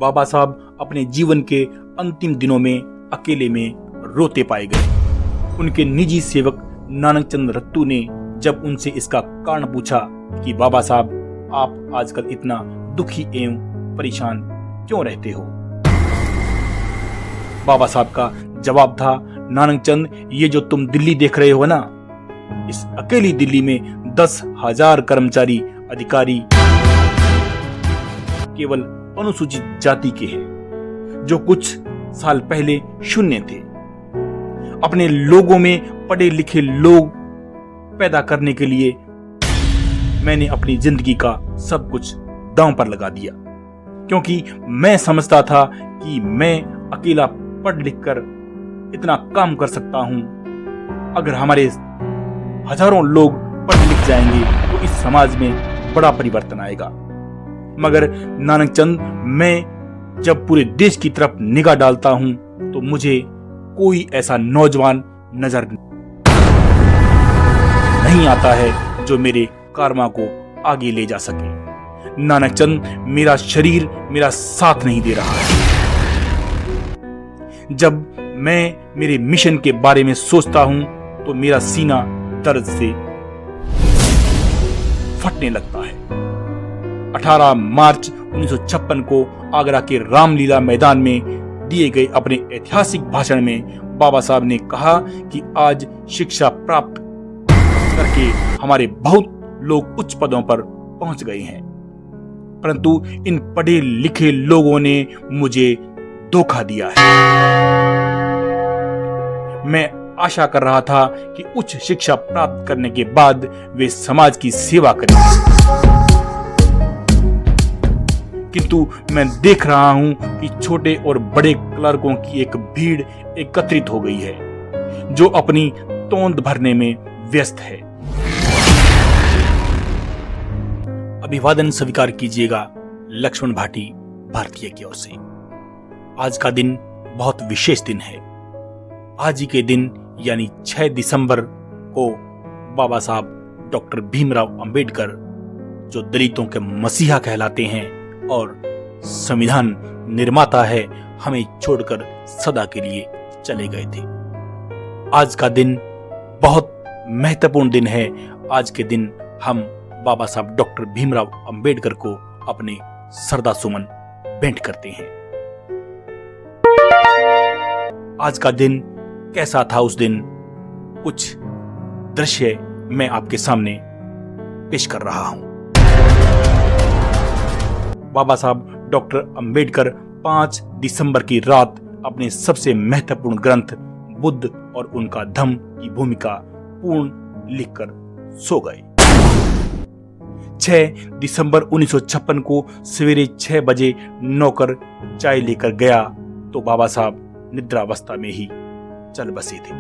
बाबा साहब अपने जीवन के अंतिम दिनों में अकेले में रोते पाए गए। उनके निजी सेवक नानक चंद रत्तू ने जब उनसे इसका कारण पूछा कि बाबा साहब आप आजकल इतना दुखी एवं परेशान क्यों रहते हो, बाबा साहब का जवाब था, नानक चंद, ये जो तुम दिल्ली देख रहे हो ना, इस अकेली दिल्ली में 10,000 कर्मचारी अधिकारी केवल अनुसूचित जाति के हैं, जो कुछ साल पहले शून्य थे। अपने लोगों में पढ़े लिखे लोग पैदा करने के लिए मैंने अपनी जिंदगी का सब कुछ दांव पर लगा दिया, क्योंकि मैं समझता था कि मैं अकेला पढ़ लिख कर इतना काम कर सकता हूं। अगर हमारे हजारों लोग पढ़ लिख जाएंगे तो इस समाज में बड़ा परिवर्तन आएगा। मगर नानक चंद, मैं जब पूरे देश की तरफ निगाह डालता हूं तो मुझे कोई ऐसा नौजवान नजर नहीं आता है जो मेरे कारमा को आगे ले जा सके। नानक चंद, मेरा शरीर मेरा साथ नहीं दे रहा है। जब मैं मेरे मिशन के बारे में सोचता हूं तो मेरा सीना दर्द से फटने लगता है। 18 मार्च 1956 को आगरा के रामलीला मैदान में दिए गए अपने ऐतिहासिक भाषण में बाबा साहब ने कहा कि आज शिक्षा प्राप्त करके हमारे बहुत लोग उच्च पदों पर पहुंच गए हैं, परंतु इन पढ़े लिखे लोगों ने मुझे धोखा दिया है। मैं आशा कर रहा था कि उच्च शिक्षा प्राप्त करने के बाद वे समाज की सेवा करेंगे, किंतु मैं देख रहा हूं कि छोटे और बड़े क्लर्कों की एक भीड़ एकत्रित हो गई है, जो अपनी तोंद भरने में व्यस्त है। अभिवादन स्वीकार कीजिएगा लक्ष्मण भाटी भारतीय की ओर से। आज का दिन बहुत विशेष दिन है। आज ही के दिन यानी 6 दिसंबर को बाबा साहब डॉक्टर भीमराव अंबेडकर, जो दलितों के मसीहा कहलाते हैं और संविधान निर्माता है, हमें छोड़कर सदा के लिए चले गए थे। आज का दिन बहुत महत्वपूर्ण दिन है। आज के दिन हम बाबा साहब डॉक्टर भीमराव अंबेडकर को अपने श्रद्धा सुमन भेंट करते हैं। आज का दिन कैसा था उस दिन, कुछ दृश्य मैं आपके सामने पेश कर रहा हूं। बाबा साहब डॉक्टर अंबेडकर 5 दिसंबर की रात अपने सबसे महत्वपूर्ण ग्रंथ बुद्ध और उनका धम्म की भूमिका पूर्ण लिखकर सो गए। 6 दिसंबर 1956 को सवेरे 6 बजे नौकर चाय लेकर गया तो बाबा साहब निद्रावस्था में ही चल बसे थे।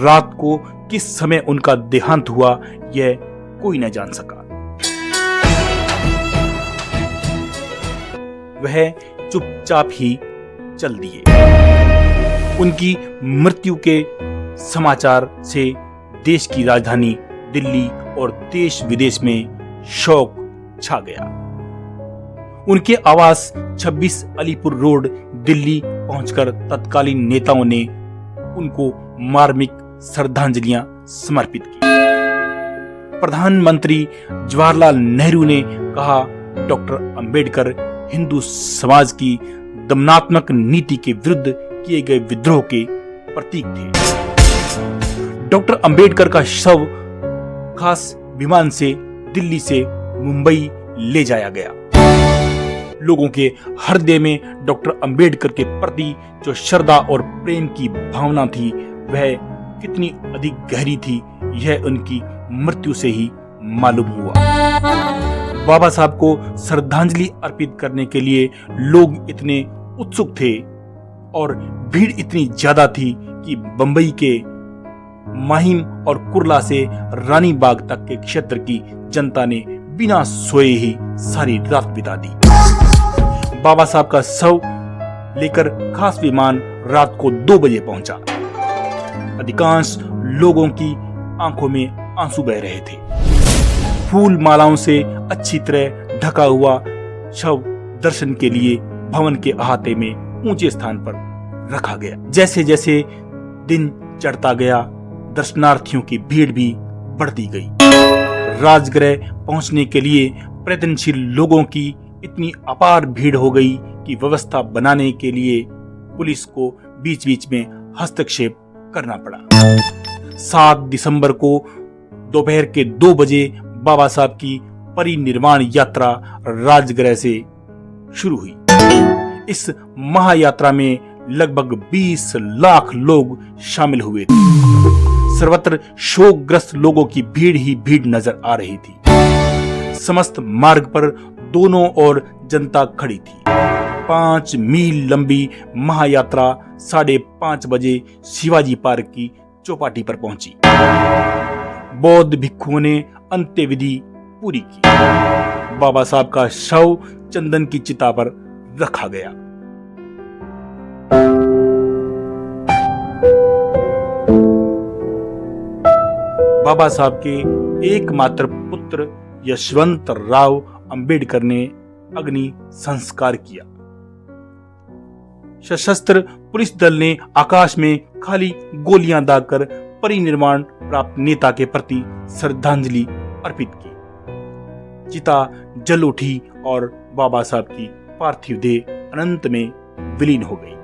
रात को किस समय उनका देहांत हुआ यह कोई न जान सका। वह चुपचाप ही चल दिए। उनकी मृत्यु के समाचार से देश की राजधानी दिल्ली और देश विदेश में शोक छा गया। उनके आवास 26 अलीपुर रोड दिल्ली पहुंचकर तत्कालीन नेताओं ने उनको मार्मिक श्रद्धांजलियां समर्पित की। प्रधानमंत्री जवाहरलाल नेहरू ने कहा, डॉक्टर अंबेडकर हिंदू समाज की दमनात्मक नीति के विरुद्ध किए गए विद्रोह के प्रतीक थे। डॉक्टर अंबेडकर का शव खास विमान से दिल्ली से मुंबई ले जाया गया। लोगों के हृदय में डॉक्टर अंबेडकर के प्रति जो श्रद्धा और प्रेम की भावना थी वह कितनी अधिक गहरी थी, यह उनकी मृत्यु से ही मालूम हुआ। बाबा साहब को श्रद्धांजलि अर्पित करने के लिए लोग इतने उत्सुक थे और भीड़ इतनी ज्यादा थी कि बंबई के माहिम और कुर्ला से रानी बाग तक के क्षेत्र की जनता ने बिना सोए ही सारी रात बिता दी। बाबा साहब का शव लेकर खास विमान रात को 2 बजे पहुंचा। अधिकांश लोगों की आंखों में आंसू बह रहे थे। फूल मालाओं से अच्छी तरह ढका हुआ शव दर्शन के लिए भवन के अहाते में ऊंचे स्थान पर रखा गया। जैसे जैसे दिन चढ़ता गया, दर्शनार्थियों की भीड़ भी बढ़ती गई। राजगृह पहुंचने के लिए प्रयत्नशील लोगों की इतनी अपार भीड़ हो गई कि व्यवस्था बनाने के लिए पुलिस को बीच बीच में हस्तक्षेप करना पड़ा। 7 दिसंबर को दोपहर के 2 बजे बाबा साहब की परिनिर्वाण यात्रा राजगृह से शुरू हुई। इस महायात्रा में लगभग 20 लाख लोग शामिल हुए थे। सर्वत्र शोकग्रस्त लोगों की भीड़ ही भीड़ नजर आ रही थी। समस्त मार्ग पर दोनों ओर जनता खड़ी थी। 5 मील लंबी महायात्रा 5:30 बजे शिवाजी पार्क की चौपाटी पर पहुंची। बौद्ध भिक्षुओं ने अंत्यविधि पूरी की। बाबा साहब का शव चंदन की चिता पर रखा गया। बाबा साहब के एकमात्र पुत्र यशवंतराव अंबेडकर ने अग्नि संस्कार किया। सशस्त्र पुलिस दल ने आकाश में खाली गोलियां दागकर परिनिर्वाण प्राप्त नेता के प्रति श्रद्धांजलि अर्पित की। चिता जल उठी और बाबा साहब की पार्थिव देह अनंत में विलीन हो गई।